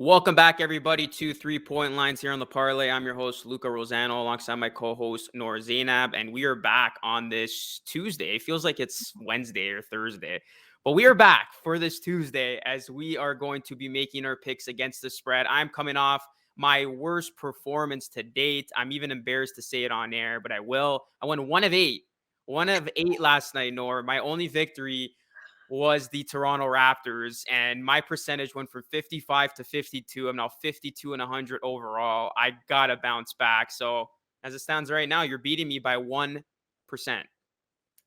Welcome back, everybody, to 3 Point Lines here on the Parlay. I'm your host, Luca Rosano, alongside my co-host, Noor Zainab, and we are back on this Tuesday. It feels like it's Wednesday or Thursday, but we are back for this Tuesday as we are going to be making our picks against the spread. I'm coming off my worst performance to date. I'm even embarrassed to say it on air, but I will. I won one of eight last night, Noor. My only victory was the Toronto Raptors, and my percentage went from 55 to 52. I'm now 52 and 100 overall. I gotta bounce back. So as it stands right now, you're beating me by 1%.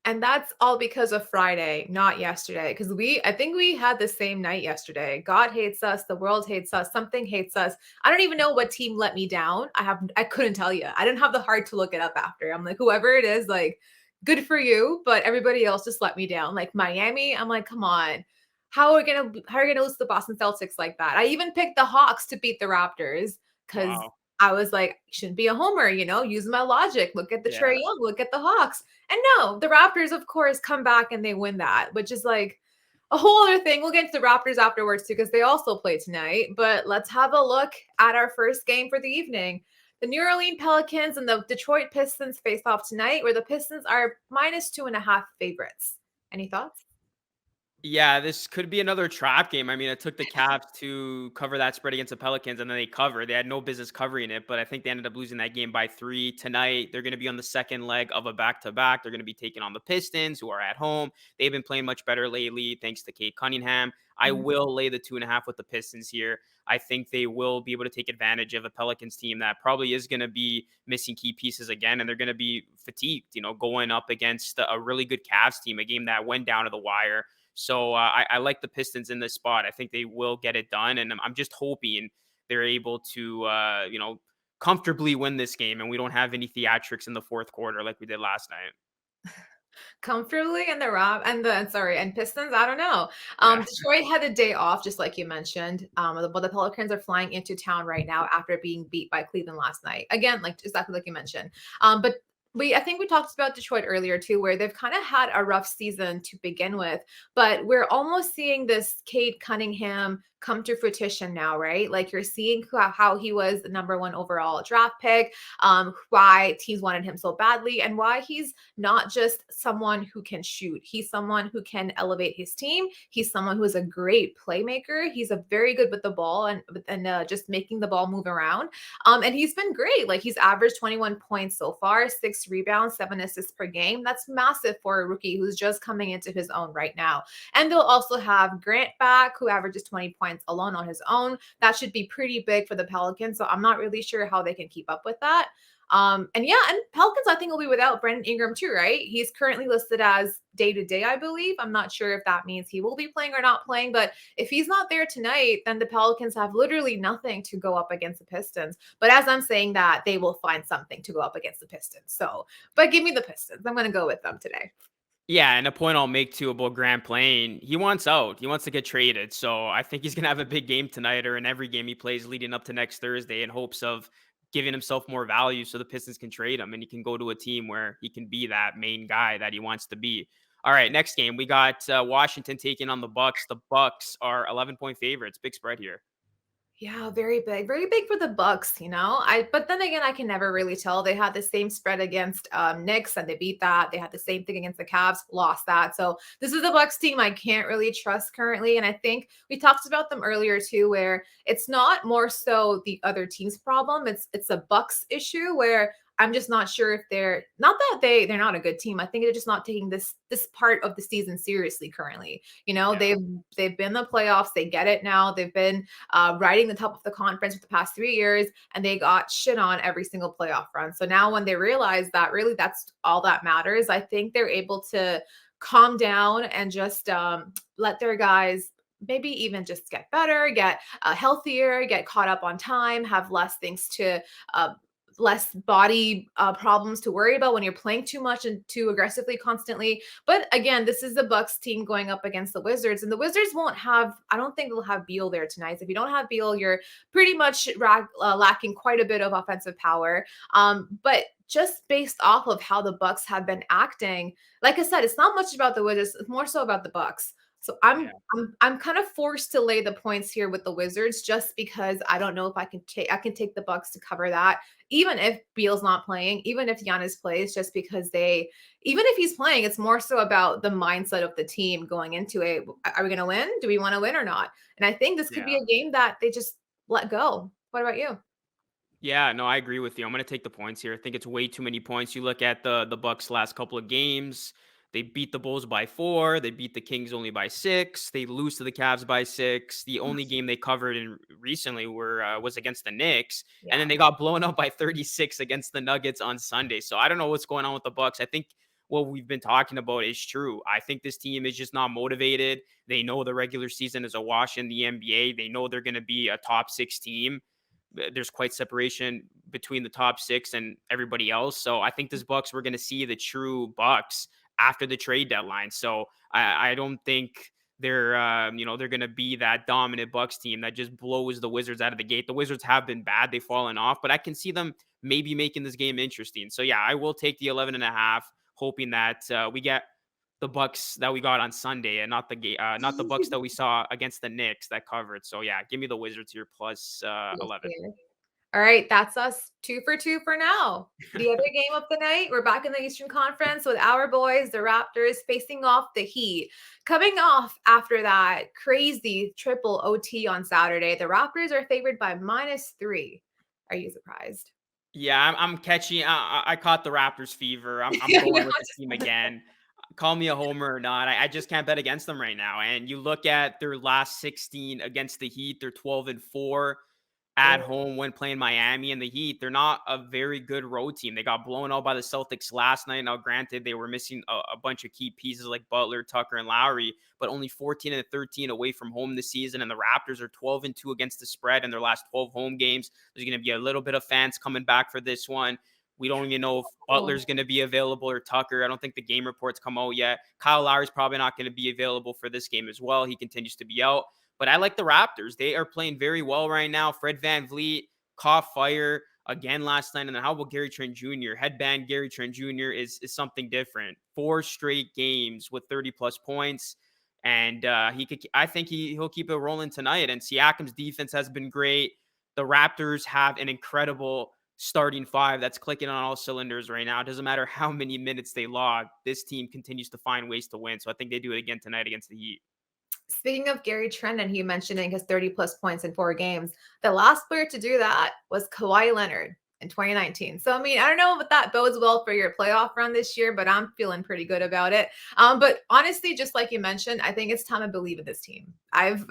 And that's all because of Friday, not yesterday. Because I think we had the same night yesterday. God hates us, the world hates us, something hates us. I don't even know what team let me down. I couldn't tell you. I didn't have the heart to look it up after. I'm like, whoever it is, like, good for you. But everybody else just let me down. Like Miami, I'm like, come on. How are we gonna lose to the Boston Celtics like that? I even picked the Hawks to beat the Raptors because Wow. I was like, shouldn't be a homer, use my logic. Look at the Trey Yeah. Young, look at the Hawks. And no, the Raptors, of course, come back and they win that, which is like a whole other thing. We'll get to the Raptors afterwards too, because they also play tonight. But let's have a look at our first game for the evening. The New Orleans Pelicans and the Detroit Pistons face off tonight, where the Pistons are -2.5 favorites. Any thoughts? Yeah, this could be another trap game. I mean, it took the Cavs to cover that spread against the Pelicans, and then they covered. They had no business covering it, but I think they ended up losing that game by 3. Tonight, they're going to be on the second leg of a back-to-back. They're going to be taking on the Pistons, who are at home. They've been playing much better lately, thanks to Kate Cunningham. I will lay the 2.5 with the Pistons here. I think they will be able to take advantage of a Pelicans team that probably is going to be missing key pieces again, and they're going to be fatigued, going up against a really good Cavs team, a game that went down to the wire. So I like the Pistons in this spot. I think they will get it done, and I'm just hoping they're able to, comfortably win this game, and we don't have any theatrics in the fourth quarter like we did last night. Comfortably in the and Pistons, I don't know. Yeah. Detroit had a day off, just like you mentioned. But the Pelicans are flying into town right now after being beat by Cleveland last night. Again, like exactly like you mentioned. But I think we talked about Detroit earlier too, where they've kind of had a rough season to begin with, but we're almost seeing this Cade Cunningham come to fruition now, right? Like you're seeing how he was the number one overall draft pick, why teams wanted him so badly, and why he's not just someone who can shoot. He's someone who can elevate his team. He's someone who is a great playmaker. He's a very good with the ball and just making the ball move around. And he's been great. Like he's averaged 21 points so far, 6 rebounds, 7 assists per game. That's massive for a rookie who's just coming into his own right now. And they'll also have Grant back, who averages 20 points alone on his own. That should be pretty big for the Pelicans. So I'm not really sure how they can keep up with that. And Pelicans, I think, will be without Brandon Ingram too, right? He's currently listed as day-to-day, I believe. I'm not sure if that means he will be playing or not playing, but if he's not there tonight, then the Pelicans have literally nothing to go up against the Pistons. But as I'm saying that, they will find something to go up against the Pistons. So, but give me the Pistons. I'm going to go with them today. Yeah, and a point I'll make too about Grant playing, he wants out. He wants to get traded. So I think he's going to have a big game tonight or in every game he plays leading up to next Thursday in hopes of giving himself more value so the Pistons can trade him and he can go to a team where he can be that main guy that he wants to be. All right, next game, we got Washington taking on the Bucks. The Bucks are 11-point favorites. Big spread here. Yeah, very big for the Bucks. But then again, I can never really tell. They had the same spread against Knicks and they beat that. They had the same thing against the Cavs, lost that. So this is the Bucks team I can't really trust currently. And I think we talked about them earlier too, where it's not more so the other team's problem. It's a Bucks issue where I'm just not sure if they're not that they're not a good team. I think they're just not taking this part of the season seriously currently. Yeah. They've been in the playoffs. They get it now. They've been riding the top of the conference for the past 3 years, and they got shit on every single playoff run. So now when they realize that really that's all that matters, I think they're able to calm down and just let their guys maybe even just get better, get healthier, get caught up on time, have less things to less body problems to worry about when you're playing too much and too aggressively constantly. But again, this is the Bucks team going up against the Wizards, and the Wizards won't have. I don't think they'll have Beal there tonight. So if you don't have Beal, you're pretty much lacking quite a bit of offensive power. But just based off of how the Bucks have been acting, like I said, it's not much about the Wizards. It's more so about the Bucks. So Yeah. I'm kind of forced to lay the points here with the Wizards just because I don't know if I can take the Bucks to cover that. Even if Beal's not playing, even if Giannis plays, just because even if he's playing, it's more so about the mindset of the team going into it. Are we gonna win? Do we want to win or not? And I think this could be Yeah. a game that they just let go. What about you? Yeah, no, I agree with you. I'm going to take the points here. I think it's way too many points. You look at the Bucks last couple of games. They beat the Bulls by 4. They beat the Kings only by 6. They lose to the Cavs by 6. The only game they covered in recently was against the Knicks, and then Yeah. they got blown up by 36 against the Nuggets on Sunday. So I don't know what's going on with the Bucks. I think what we've been talking about is true. I think this team is just not motivated. They know the regular season is a wash in the NBA. They know they're going to be a top 6 team. There's quite separation between the top 6 and everybody else. So I think this Bucks, we're going to see the true Bucks after the trade deadline. So I don't think they're going to be that dominant Bucks team that just blows the Wizards out of the gate. The Wizards have been bad. They've fallen off, but I can see them maybe making this game interesting. So yeah, I will take the 11 and a half, hoping that we get the Bucks that we got on Sunday and not the Bucks that we saw against the Knicks that covered. So yeah, give me the Wizards here plus Yes, 11. dear. All right, that's us 2 for 2 for now. The other game of the night, we're back in the Eastern Conference with our boys, the Raptors, facing off the Heat. Coming off after that crazy triple OT on Saturday, the Raptors are favored by -3. Are you surprised? Yeah, I'm catching. I caught the Raptors fever. I'm Yeah, I know, going with the just team said that. again. Call me a homer or not. I just can't bet against them right now. And you look at their last 16 against the Heat, they're 12-4 at Oh, home when playing Miami and the Heat. They're not a very good road team. They got blown out by the Celtics last night. Now, granted, they were missing a bunch of key pieces like Butler, Tucker, and Lowry, but only 14-13 away from home this season. And the Raptors are 12-2 against the spread in their last 12 home games. There's going to be a little bit of fans coming back for this one. We don't even know if oh. Butler's going to be available or Tucker. I don't think the game reports come out yet. Kyle Lowry's probably not going to be available for this game as well. He continues to be out. But I like the Raptors. They are playing very well right now. Fred VanVleet caught fire again last night. And then how about Gary Trent Jr.? Headband Gary Trent Jr. is something different. 4 straight games with 30 plus points. And I think he'll keep it rolling tonight. And Siakam's defense has been great. The Raptors have an incredible starting 5 that's clicking on all cylinders right now. It doesn't matter how many minutes they log. This team continues to find ways to win. So I think they do it again tonight against the Heat. Speaking of Gary Trent and you mentioning his 30 plus points in 4 games, the last player to do that was Kawhi Leonard in 2019. So, I mean, I don't know if that bodes well for your playoff run this year, but I'm feeling pretty good about it. But honestly, just like you mentioned, I think it's time to believe in this team. I've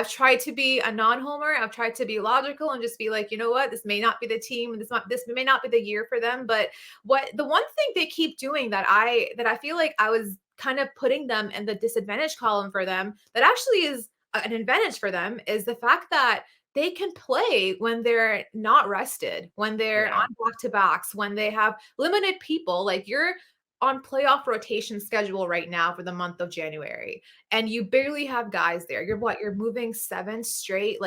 tried to be a non-homer. I've tried to be logical and just be like, you know what, this may not be the team. This may not be the year for them. But what the one thing they keep doing that I feel like I was kind of putting them in the disadvantage column for them that actually is an advantage for them is the fact that they can play when they're not rested, when they're Yeah. on back to backs, when they have limited people. Like you're on playoff rotation schedule right now for the month of January, and you barely have guys there. You're moving 7 straight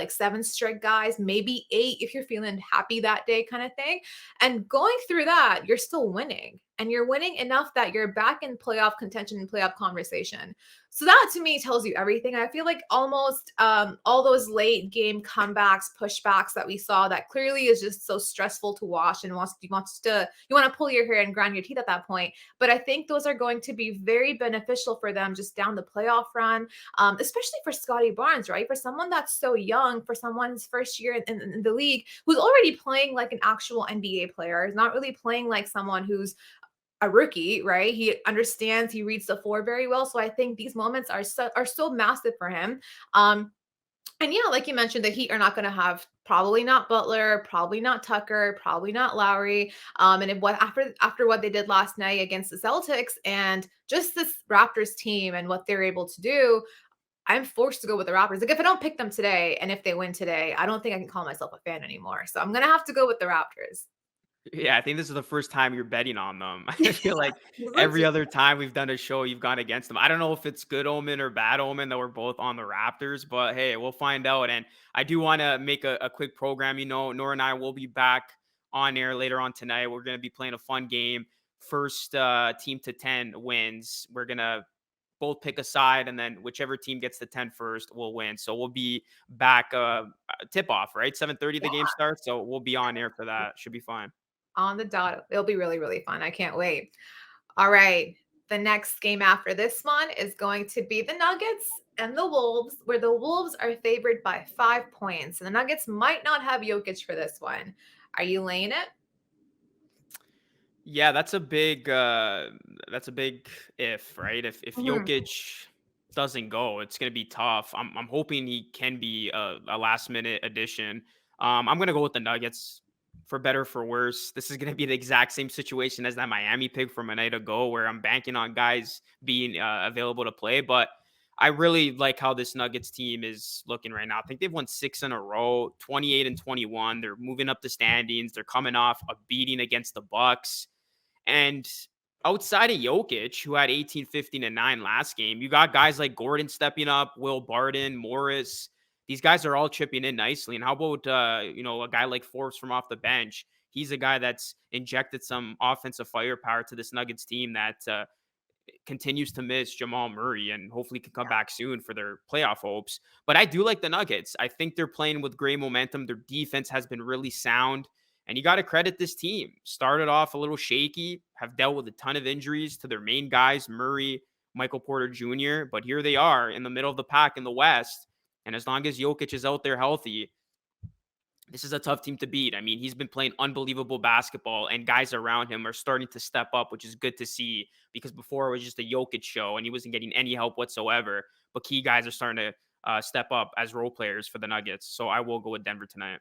guys, maybe 8 if you're feeling happy that day, kind of thing. And going through that, you're still winning. And you're winning enough that you're back in playoff contention and playoff conversation. So that to me tells you everything. I feel like almost all those late game comebacks, pushbacks that we saw that clearly is just so stressful to watch and you want to pull your hair and grind your teeth at that point. But I think those are going to be very beneficial for them just down the playoff run, especially for Scotty Barnes, right? For someone that's so young, for someone's first year in the league, who's already playing like an actual NBA player, is not really playing like someone who's a rookie, right? He understands, he reads the floor very well. So I think these moments are so massive for him. And yeah, like you mentioned, the Heat are not going to have probably not Butler, probably not Tucker, probably not Lowry. And what after what they did last night against the Celtics and just this Raptors team and what they're able to do, I'm forced to go with the Raptors. Like if I don't pick them today and if they win today, I don't think I can call myself a fan anymore. So I'm gonna have to go with the Raptors. Yeah, I think this is the first time you're betting on them. I feel like Let's every other time we've done a show, you've gone against them. I don't know if it's good omen or bad omen that we're both on the Raptors, but hey, we'll find out. And I do want to make a quick program. Noor and I will be back on air later on tonight. We're going to be playing a fun game. First team to 10 wins. We're going to both pick a side, and then whichever team gets the 10 first will win. So we'll be back tip off, right? 7:30 the game starts, so we'll be on air for that. Should be fine. On the dot. It'll be really, really fun. I can't wait. All right. The next game after this one is going to be the Nuggets and the Wolves, where the Wolves are favored by 5 points. And the Nuggets might not have Jokic for this one. Are you laying it? Yeah, that's a big if, right? If Mhm. Jokic doesn't go, it's gonna be tough. I'm hoping he can be a last minute addition. I'm gonna go with the Nuggets for better for worse. This is gonna be the exact same situation as that Miami pick from a night ago, where I'm banking on guys being available to play. But I really like how this Nuggets team is looking right now. I think they've won 6 in a row, 28-21. They're moving up the standings. They're coming off a beating against the Bucks. And outside of Jokic, who had 18, 15, and 9 last game, you got guys like Gordon stepping up, Will Barton, Morris. These guys are all chipping in nicely. And how about a guy like Forbes from off the bench? He's a guy that's injected some offensive firepower to this Nuggets team that continues to miss Jamal Murray and hopefully can come back soon for their playoff hopes. But I do like the Nuggets. I think they're playing with great momentum. Their defense has been really sound. And you got to credit this team. Started off a little shaky, have dealt with a ton of injuries to their main guys, Murray, Michael Porter Jr. But here they are in the middle of the pack in the West. And as long as Jokic is out there healthy, this is a tough team to beat. I mean, he's been playing unbelievable basketball, and guys around him are starting to step up, which is good to see because before it was just a Jokic show and he wasn't getting any help whatsoever. But key guys are starting to step up as role players for the Nuggets. So I will go with Denver tonight.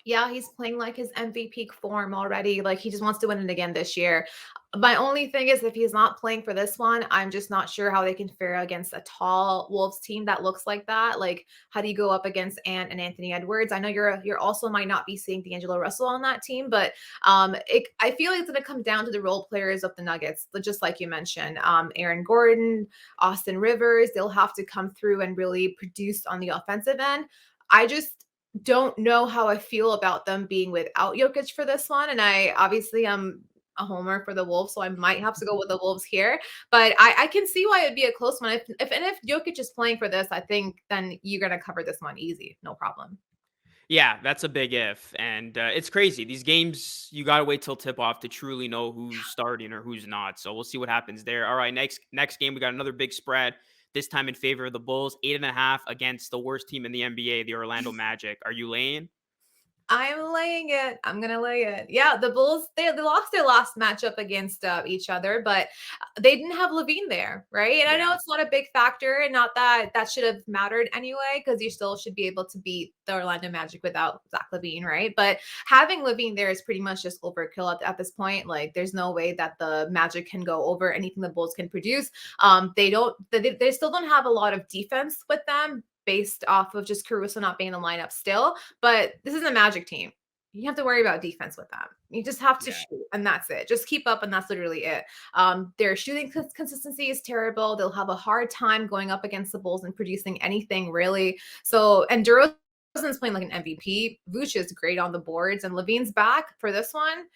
Yeah, he's playing like his MVP form already. Like he just wants to win it again this year. My only thing is if he's not playing for this one, I'm just not sure how they can fare against a tall Wolves team that looks like that. Like, how do you go up against Ant and Anthony Edwards? I know you're also might not be seeing D'Angelo Russell on that team, but I feel like it's gonna come down to the role players of the Nuggets, just like you mentioned. Aaron Gordon, Austin Rivers, they'll have to come through and really produce on the offensive end. I just don't know how I feel about them being without Jokic for this one. And I obviously am a homer for the Wolves, so I might have to go with the Wolves here. But I can see why it'd be a close one. If Jokic is playing for this, I think then you're gonna cover this one easy, no problem. Yeah, that's a big if. And it's crazy. These games, you got to wait till tip off to truly know who's starting or who's not. So we'll see what happens there. All right, next game, we got another big spread, this time in favor of the Bulls, 8.5 against the worst team in the NBA, the Orlando Magic. Are you laying? I'm laying it. I'm gonna lay it. Yeah, the Bulls they lost their last matchup against each other, but they didn't have Levine there, right? And I know Yeah. it's not a big factor, and not that that should have mattered anyway, because you still should be able to beat the Orlando Magic without Zach Levine, right? But having Levine there is pretty much just overkill at this point. Like, there's no way that the Magic can go over anything the Bulls can produce. They still don't have a lot of defense with them based off of just Caruso not being in the lineup still. But this is a Magic team. You have to worry about defense with them. You just have to Yeah. shoot, and that's it. Just keep up, and that's literally it. Their shooting consistency is terrible. They'll have a hard time going up against the Bulls and producing anything really. So, and DeRozan's playing like an MVP. Vooch is great on the boards, and Levine's back for this one.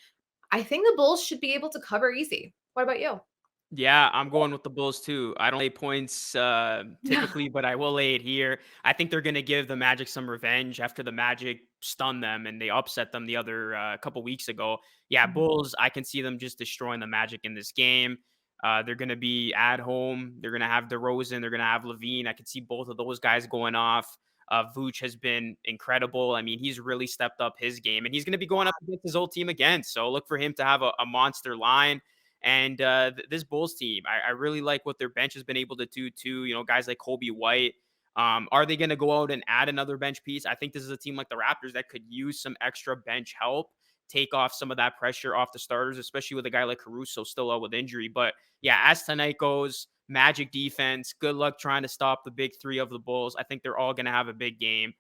I think the Bulls should be able to cover easy. What about you? Yeah, I'm going with the Bulls too. I don't lay points typically, but I will lay it here. I think they're going to give the Magic some revenge after the Magic stunned them and they upset them the other couple weeks ago. Yeah, Bulls, I can see them just destroying the Magic in this game. They're going to be at home. They're going to have DeRozan. They're going to have Levine. I can see both of those guys going off. Vooch has been incredible. I mean, he's really stepped up his game, and he's going to be going up against his old team again. So look for him to have a monster line. And this Bulls team, I really like what their bench has been able to do too. You know, guys like Kobe White. Are they going to go out and add another bench piece? I think this is a team like the Raptors that could use some extra bench help, take off some of that pressure off the starters, especially with a guy like Caruso still out with injury. But yeah, as tonight goes, Magic defense, good luck trying to stop the big three of the Bulls. I think they're all going to have a big game.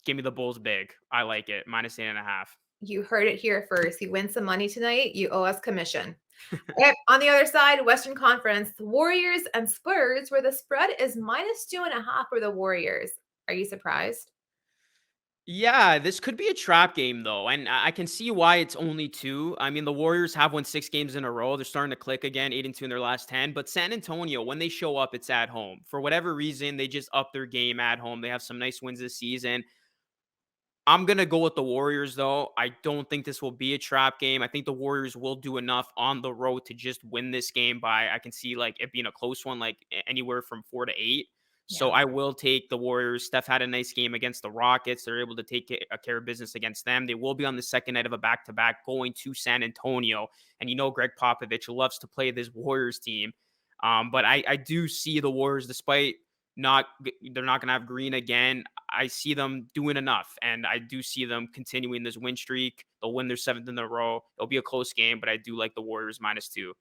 Give me the Bulls big. I like it. -8.5. You heard it here first. You win some money tonight, you owe us commission. Yep. On the other side, Western Conference, Warriors and Spurs, where the spread is -2.5 for the Warriors. Are you surprised? Yeah, this could be a trap game though, and I can see why it's only 2. I mean, the Warriors have won 6 games in a row. They're starting to click again, 8-2 in their last 10. But San Antonio, when they show up, it's at home. For whatever reason, they just up their game at home. They have some nice wins this season. I'm gonna go with the Warriors though. I don't think this will be a trap game. I think the Warriors will do enough on the road to just win this game by, I can see like it being a close one, like anywhere from 4-8. So Yeah. I will take the Warriors. Steph had a nice game against the Rockets. They're able to take a care of business against them. They will be on the second night of a back-to-back going to San Antonio. And Greg Popovich loves to play this Warriors team. But I do see the Warriors, despite they're not going to have Green again. I see them doing enough, and I do see them continuing this win streak. They'll win their 7th in a row. It'll be a close game, but I do like the Warriors -2.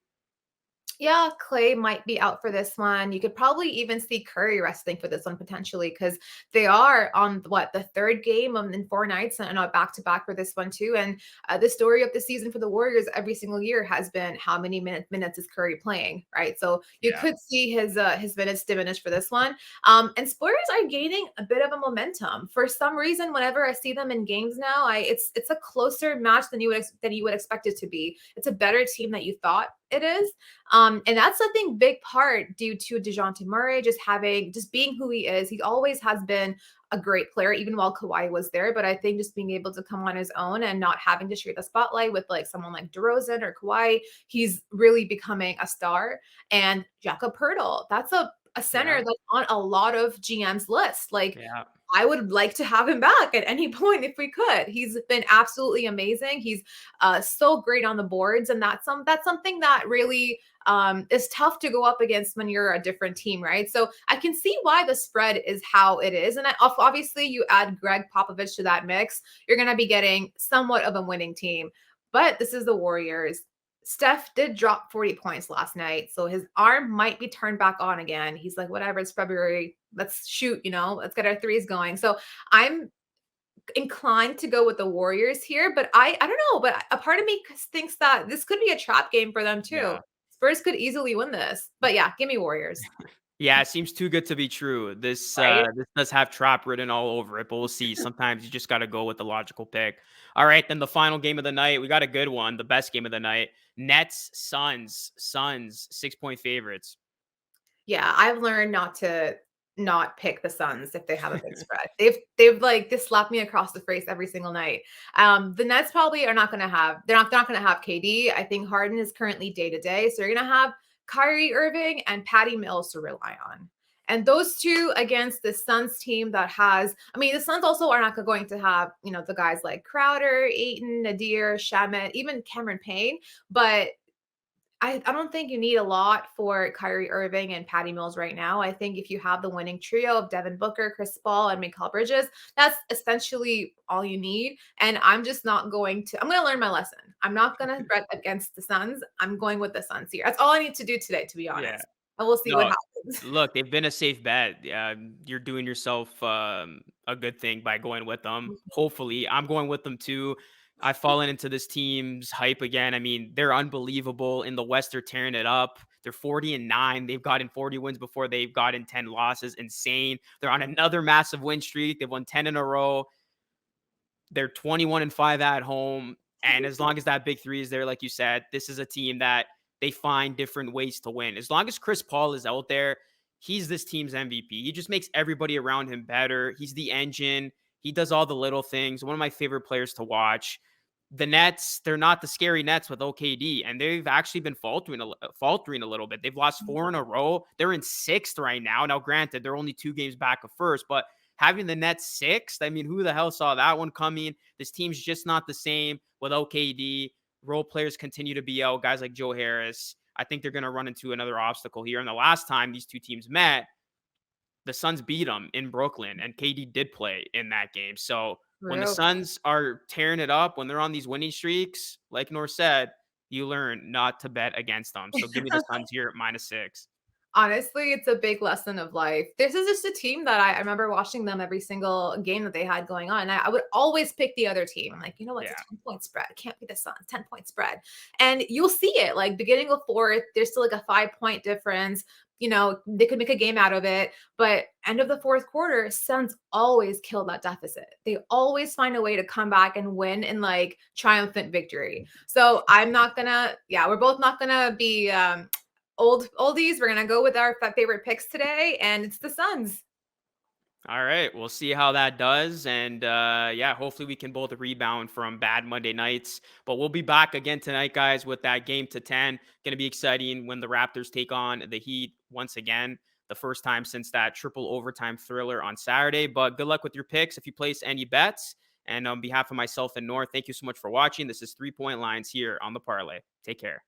Yeah, Clay might be out for this one. You could probably even see Curry resting for this one potentially because they are on what the third game in 4 nights and not back to back for this one too. And the story of the season for the Warriors every single year has been how many minutes is Curry playing, right? So you Yeah, could see his minutes diminish for this one. And Spurs are gaining a bit of a momentum for some reason. Whenever I see them in games now, it's a closer match than you would expect it to be. It's a better team that you thought it is. And that's I think big part due to DeJounte Murray just being who he is. He always has been a great player, even while Kawhi was there. But I think just being able to come on his own and not having to share the spotlight with like someone like DeRozan or Kawhi, he's really becoming a star. And Jakob Pertl, that's a center yeah, that's on a lot of GM's list. Like yeah, I would like to have him back at any point if we could. He's been absolutely amazing. He's so great on the boards, and that's something that really is tough to go up against when you're a different team, right? So I can see why the spread is how it is, and obviously you add Greg Popovich to that mix, you're going to be getting somewhat of a winning team. But this is the Warriors. Steph did drop 40 points last night, so his arm might be turned back on again. He's like, whatever, it's February. Let's shoot, let's get our threes going. So I'm inclined to go with the Warriors here, but I don't know, but a part of me thinks that this could be a trap game for them too. yeah. Spurs could easily win this. But yeah, give me Warriors, Yeah, it seems too good to be true. right? This does have trap written all over it, but we'll see. Sometimes you just got to go with the logical pick. All right, then the final game of the night, we got a good one, the best game of the night. Nets Suns. Suns 6-point favorites. Yeah, I've learned not to not pick the Suns if they have a big spread. They've like just slapped me across the face every single night. The Nets probably are not going to have they're not going to have KD. I think Harden is currently day to day, so you're going to have Kyrie Irving and Patty Mills to rely on. And those two against the Suns team that has, I mean, the Suns also are not going to have, the guys like Crowder, Aiton, Nadir, Shamet, even Cameron Payne, but I don't think you need a lot for Kyrie Irving and Patty Mills right now. I think if you have the winning trio of Devin Booker, Chris Paul, and Mikal Bridges, that's essentially all you need. And I'm just not I'm going to learn my lesson. I'm not going to bet against the Suns. I'm going with the Suns here. That's all I need to do today, to be Yeah. honest. And we'll see what No, happens. look, they've been a safe bet. You're doing yourself a good thing by going with them. Hopefully, I'm going with them too. I've fallen into this team's hype again. I mean, they're unbelievable in the West. They're tearing it up. They're 40-9. They've gotten 40 wins before they've gotten 10 losses. Insane. They're on another massive win streak. They've won 10 in a row. They're 21-5 at home. And as long as that big three is there, like you said, this is a team that they find different ways to win. As long as Chris Paul is out there, he's this team's MVP. He just makes everybody around him better. He's the engine. He does all the little things. One of my favorite players to watch. The Nets, they're not the scary Nets with OKD, and they've actually been faltering a little bit. They've lost 4 in a row. They're in 6th right now. Now, granted, they're only 2 games back of first, but having the Nets 6th, I mean, who the hell saw that one coming? This team's just not the same without KD. Role players continue to be out. Guys like Joe Harris. I think they're going to run into another obstacle here. And the last time these two teams met, the Suns beat them in Brooklyn, and KD did play in that game. So when the True. Suns are tearing it up, when they're on these winning streaks, like Noor said, you learn not to bet against them. So give me the Suns here at -6. Honestly, it's a big lesson of life. This is just a team that I remember watching them every single game that they had going on. And I would always pick the other team. I'm like, you know what? Yeah. It's a 10-point spread. It can't be the Suns, 10-point spread. And you'll see it like beginning of fourth, there's still like a 5-point difference. They could make a game out of it. But end of the fourth quarter, Suns always kill that deficit. They always find a way to come back and win in like triumphant victory. So I'm not gonna, yeah, we're both not gonna be oldies. We're gonna go with our favorite picks today, and it's the Suns. All right, we'll see how that does. And yeah, hopefully we can both rebound from bad Monday nights. But we'll be back again tonight, guys, with that game to 10. Going to be exciting when the Raptors take on the Heat once again. The first time since that triple overtime thriller on Saturday. But good luck with your picks if you place any bets. And on behalf of myself and Noor, thank you so much for watching. This is 3 Point Lines here on the Parlay. Take care.